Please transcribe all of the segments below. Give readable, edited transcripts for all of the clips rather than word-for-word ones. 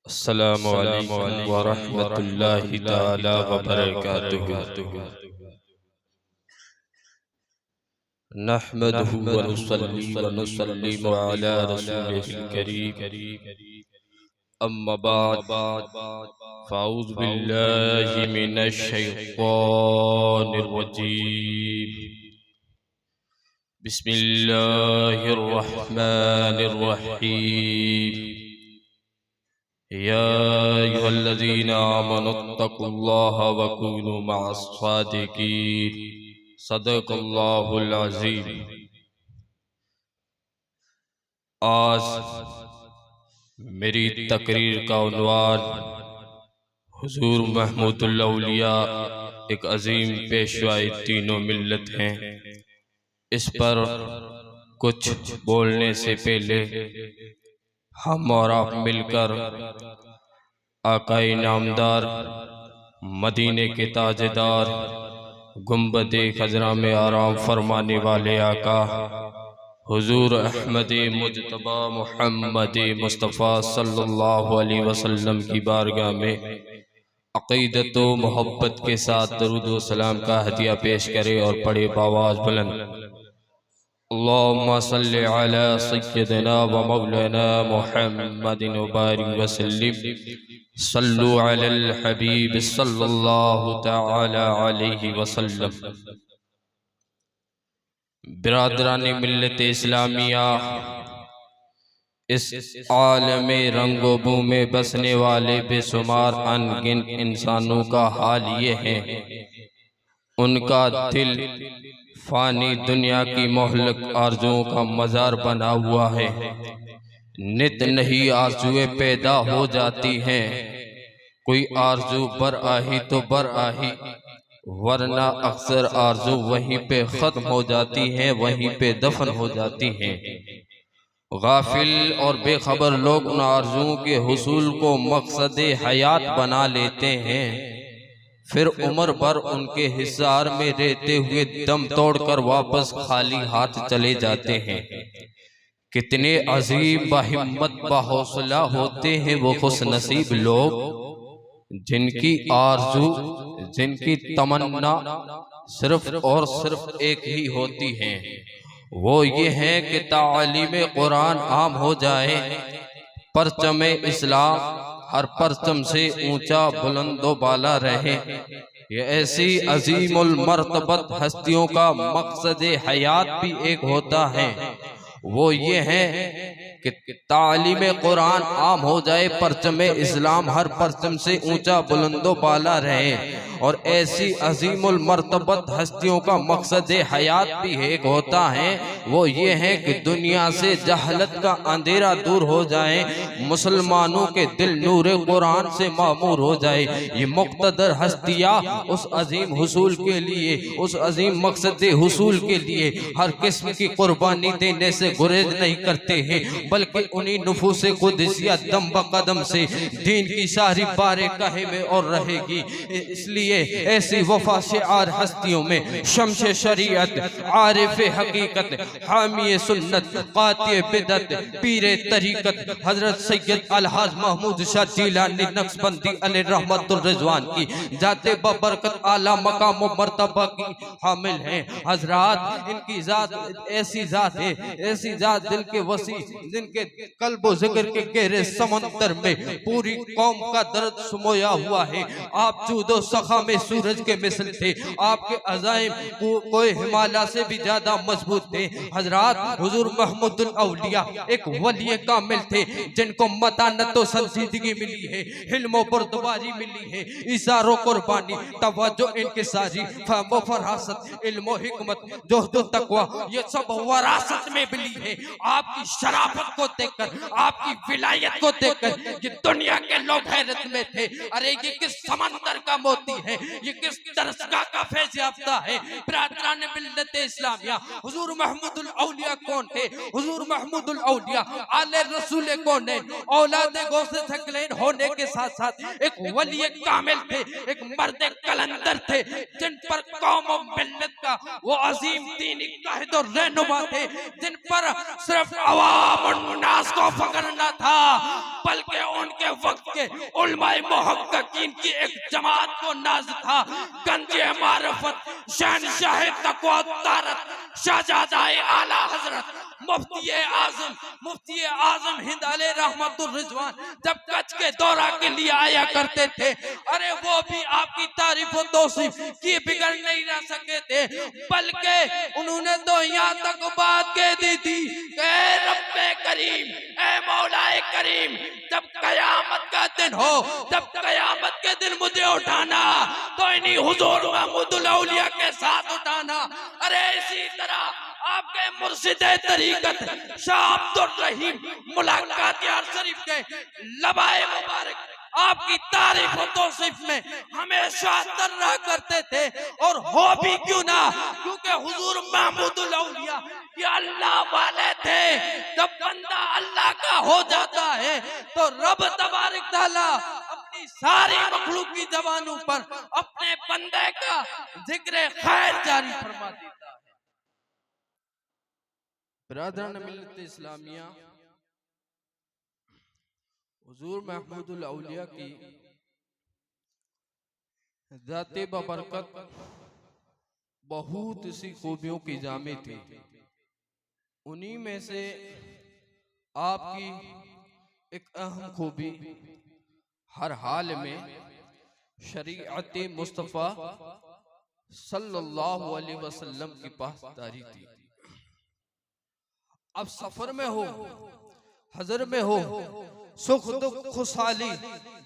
अस्सलामु अलैकुम व रहमतुल्लाहि तआला व बरकातुहू। नहमदुहु व नुसल्ली व नुसल्लिमु अला रसूलिहिल करीम। अम्मा बाद, फ़अऊज़ु बिल्लाहि मिनश शैतानिर रजीम। बिस्मिल्लाहिर रहमानिर रहीम। या अय्युहल्लज़ीना आमनुत्तकुल्लाहा व कूनू मअस-सादिकीन। सदक़ल्लाहुल अज़ीम। आज मेरी तकरीर का उन्वान हुज़ूर महमूदुल औलिया एक अजीम पेशवाई तीनों मिल्लत हैं। इस पर कुछ बोलने से पहले हम और आप मिलकर आकाए नामदार, मदीने के ताजेदार, गुंबदे खजरा में आराम फरमाने वाले आका हुजूर अहमद मुज्तबा मुहम्मद मुस्तफ़ा सल्लल्लाहु अलैहि वसल्लम की बारगाह में अक़ीदत व मोहब्बत के साथ दरूद व सलाम का हदिया पेश करे और पढ़े बावाज़ बुलंद, अल्लाहुम्मा सल्लि अला सय्यिदिना व मौलाना मुहम्मदिन व बारिक व सल्लिम। सल्लु अलल हबीब सल्लल्लाहु तआला अलैहि वसल्लम। बिरादरानी मिल्लत इस्लामिया, इस आलम रंगो बू में बसने वाले बेशुमार अनगिन इंसानों का हाल ये है, उनका दिल फानी दुनिया की मोहलक आरजुओं का मज़ार बना हुआ है। नित नई आरजुएं पैदा हो जाती हैं, कोई आरजू बर आही तो बर आही, वरना अक्सर आरजू वहीं पे ख़त्म हो जाती हैं, वहीं पे दफन हो जाती हैं। गाफिल और बेखबर लोग उन आरजुओं के हुसूल को मकसद हयात बना लेते हैं, फिर उम्र भर उनके हिसार में रहते हुए दम तोड़कर वापस खाली हाथ चले जाते हैं। कितने अजीम बाहिम्मत बाहौसला होते हैं वो खुश नसीब लोग, जिनकी आरजू, जिनकी तमन्ना सिर्फ और सिर्फ एक ही होती है, वो ये है कि तालीम कुरान आम हो जाए, परचम इस्लाम हर परचम से ऊंचा बुलंदो बाला रहे। ये ऐसी अजीमुल मर्तबत हस्तियों का मकसद हयात भी एक होता है, वो ये है कि तालीम कुरान आम हो जाए, परचम इस्लाम हर परचम से ऊंचा बुलंदो बाला रहे। और ऐसी अजीमुल मर्तबत हस्तियों का मकसद हयात भी एक होता है, वो ये है कि दुनिया से जहलत का अंधेरा दूर हो जाए, मुसलमानों के दिल नूर कुरान से मामूर हो जाए। ये मुक़्तदर हस्तियाँ उस अजीम हुसूल के लिए, उस अजीम मकसद हुसूल के लिए हर किस्म की कुर्बानी देने से गुरेज नहीं करते हैं, बल्कि उन्हीं नुफूसे कुदसिया दम बकदम से दीन की सारी बारे कहे में और रहेगी। इसलिए ऐसी वफा शिआर हस्तियों में शम्शे शरीयत, आरिफ हकीकत, हामी सुन्नत, कातिए बिदत, पीरे तरीकत हजरत सैयद अलहाज महमूद शाह जिलानी नक्शबंदी अलैहि रहमतुर रिजवान की जाते बबरकत आला मकाम व मर्तबा की हामिल हैं। हजरात, इनकी जात ऐसी जात है, ऐसी जात दिल के वसी, जिनके कल्ब व जिक्र के गहरे समंदर में पूरी कौम का दर्द सुमोया हुआ है। आप जूदो सखा में सूरज के मिसल थे, आपके अज़ाइम कोई हिमालय से भी ज्यादा मजबूत थे। हजरात, हुजूर महमूदुल औलिया एक वली कामिल थे, जिनको मतानत व संजीदगी मिली है, हिल्म बुर्दबारी मिली है, इशारो कुर्बानी, तवज्जो इनकिसारी, फहम व फरासत, इल्म व हिकमत, जोहद व तकवा, ये सब वरासत में मिली है। आपकी शराफत को देखकर, आपकी विलायत को देखकर ये दुनिया के लोग हैरत में थे। अरे ये किस समंदर का मोती है, ये किस दरसगाह का फैज़ याफ्ता है। बिरादरान मिल्लत इस्लामिया, हुजूर महमूदुल औलिया कौन थे? हुजूर महमूदुल औलिया आले रसूल कौन है? औलादे गौसे थकलैन होने के साथ साथ एक वली कामिल थे, एक मर्द कलंदर थे, जिन पर कौम और मिल्लत का वो अजीम दीनी काहिद और रहनुमा थे, जिन पर सिर्फ अवाम और उन्नास को फख्र न था, बल्कि उनके वक्त के उलमाए मुहक्किकीन की एक जमात को नाज था। गंजे मारिफत शहनशाह तक़वा तारत शहजादाए आला हजरत मुफ्ती आजम हिंद अलैहि रहमतुर रिजवान जब कच्छ के दौरा के लिए आया करते थे, अरे वो भी आपकी तारीफ और तौसीफ की बिगड़ नहीं रह सके थे, बल्कि उन्होंने तो यहाँ तक बात कह दी थी, ऐ रब्बे करीम, ऐ मौलाए करीम, जब कयामत का दिन हो, जब कयामत के दिन मुझे उठाना तो इन्हीं हुजूर महमूदुल औलिया के साथ उठाना। अरे इसी तरह आपके मुर्शिदे तरीकत शाह अब्दुल रहीम मुलाकात यार शरीफ के लबाए मुबारक आपकी तारीफ और तौसीफ में हमेशा तर्रा करते थे, और हो भी क्यों ना, क्योंकि हुजूर महमूदुल औलिया ये अल्लाह वाले थे। जब बंदा अल्लाह का हो जाता है तो रब तबारक तआला अपनी सारी मखलूक की जबानों पर अपने बंदे का जिक्र खैर जारी फरमा देता है। बिरादरान मिल्लत इस्लामिया, हुजूर महमूदुल औलिया की ज़ाते बबरकत बहुत सी खूबियों की जामे थी। उन्हीं में से आपकी एक अहम खूबी हर हाल में शरीअत मुस्तफ़ा सल्लल्लाहु अलैहि वसल्लम की पासदारी थी। अब सफर में हो, हजर में हो, सुख दुख खुशहाली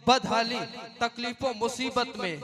बदहाली तकलीफों मुसीबत में,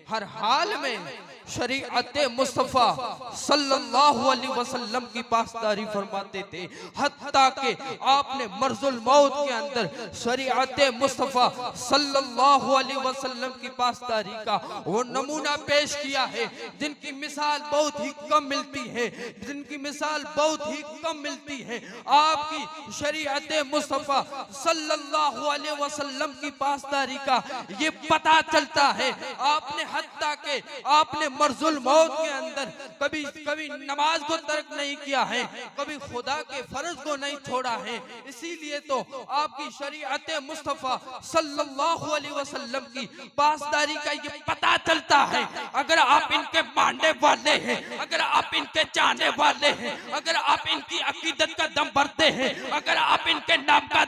हर हाल में शरीअत मुस्तफ़ा सल्लल्लाहु अलैहि वसल्लम की पासदारी फरमाते थे। हत्ता के आपने मर्जुल मौत के अंदर शरीअत मुस्तफ़ा सल्लल्लाहु अलैहि वसल्लम की पासदारी का वो नमूना पेश किया है जिनकी मिसाल बहुत ही कम मिलती है, जिनकी मिसाल बहुत ही कम मिलती है। आपकी शरीअत मुस्तफ़ा सल्लल्लाहु अलैहि वसल्लम की पासदारी का ये पता चलता है। आपने हत्ता के आपने मर्जुल मौत के अंदर कभी कभी नमाज को तर्क नहीं किया है, कभी खुदा के फर्ज को नहीं छोड़ा है। इसीलिए तो आपकी शरीअत मुस्तफ़ा सल्लल्लाहु अलैहि वसल्लम की पासदारी का ये पता चलता है। अगर आप इनके मानने वाले हैं, अगर आप इनके चाहने वाले हैं, अगर आप इनकी अकीदत का दम भरते हैं, अगर आप इनके नाम का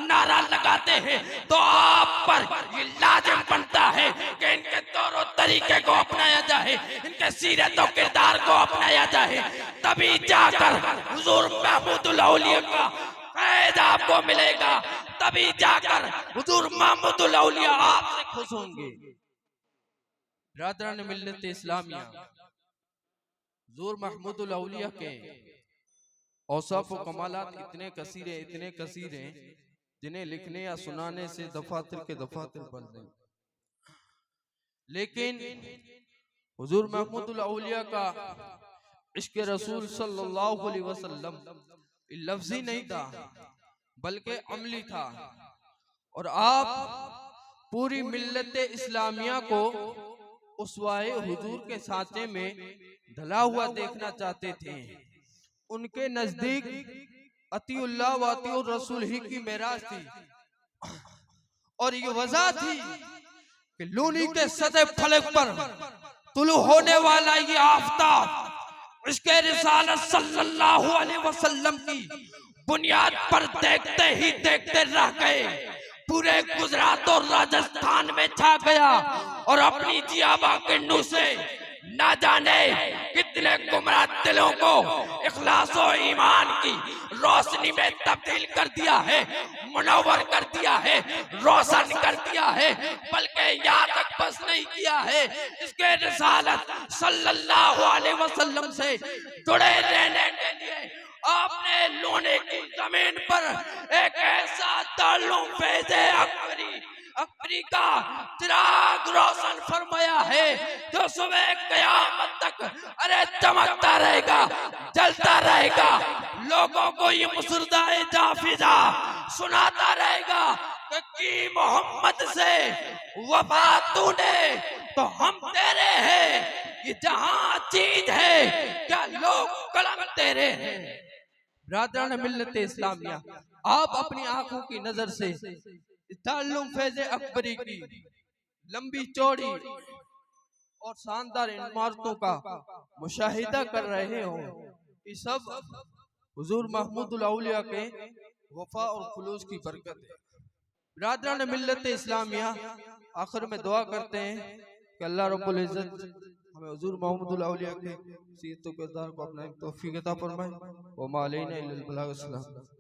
नारा लगाते हैं, तो आप पर ये लाजिम बनता है कि इनके तौर तरीके को अपनाया जाए, इनके सीरत और किरदार को अपनाया जाए, तभी जाकर हुजूर महमूदुल औलिया का फैज़ आपको मिलेगा, तभी जाकर हुजूर महमूदुल औलिया आपसे खुश होंगे। बिरादरान मिल्लत इस्लामिया, हुजूर महमूदुल औलिया के औसाफ व कमालात इतने कसीर हैं जिन्हें लिखने या सुनाने से दफातर के दफातर बन गए। लेकिन हुजूर महमूदुल औलिया का इश्क रसूल सल्लल्लाहु अलैहि वसल्लम लफ्जी नहीं था बल्कि अमली था, और आप पूरी मिल्लत इस्लामिया को उसवाए हुजूर के साथे में ढला हुआ देखना चाहते थे। उनके नजदीक अतीउल्लाह व अतीउर रसूल ही की मेराज थी, और ये वजह थी कि लूनी के सदे फलक पर तुलू होने वाला ये आफताब इसके रिसालत सल्लल्लाहु अलैहि वसल्लम की बुनियाद पर देखते ही देखते रह गए। पूरे गुजरात और राजस्थान में छा गया, और अपनी जियाबा के नूर से ना जाने कितने गुमराह दिलों को इखलास और ईमान की रोशनी में तब्दील कर दिया है, मुनव्वर कर दिया है, रोशन कर दिया है। बल्कि यहाँ तक बस नहीं किया है, इसके रिसालत सल्लल्लाहु अलैहि वसल्लम से जुड़े रहने के लिए आपने लोने की जमीन पर एक ऐसा ताल्लुक फैज़े अकबरी का चिराग रोशन फरमाया है जो सुबह क़यामत तक अरे चमकता रहेगा, जलता रहेगा। लोगों को ये मुसरदाए जाफिजा सुनाता रहेगा कि मोहम्मद से वफा तूने तो हम तेरे हैं, ये जहां चीज है क्या लोग कलम तेरे हैं। बिरादरान मिल्लत इस्लामिया, आप अपनी आंखों की नजर से ताल्लुम फैज़ अकबरी की लंबी चौड़ी और शानदार इमारतों का मुशाहिदा कर रहे हो, ये सब हुजूर महमूदुल औलिया के वफा और खुलूस की बरकत है। बिरादरान मिल्लत इस्लामिया, आखिर में दुआ करते हैं कि अल्लाह रब्बुल इज्जत हमें हुजूर महमूदुल औलिया के सीरत व किरदार को अपना तौफीक अता फरमाए। व मा अलैना इल्लल बलाग।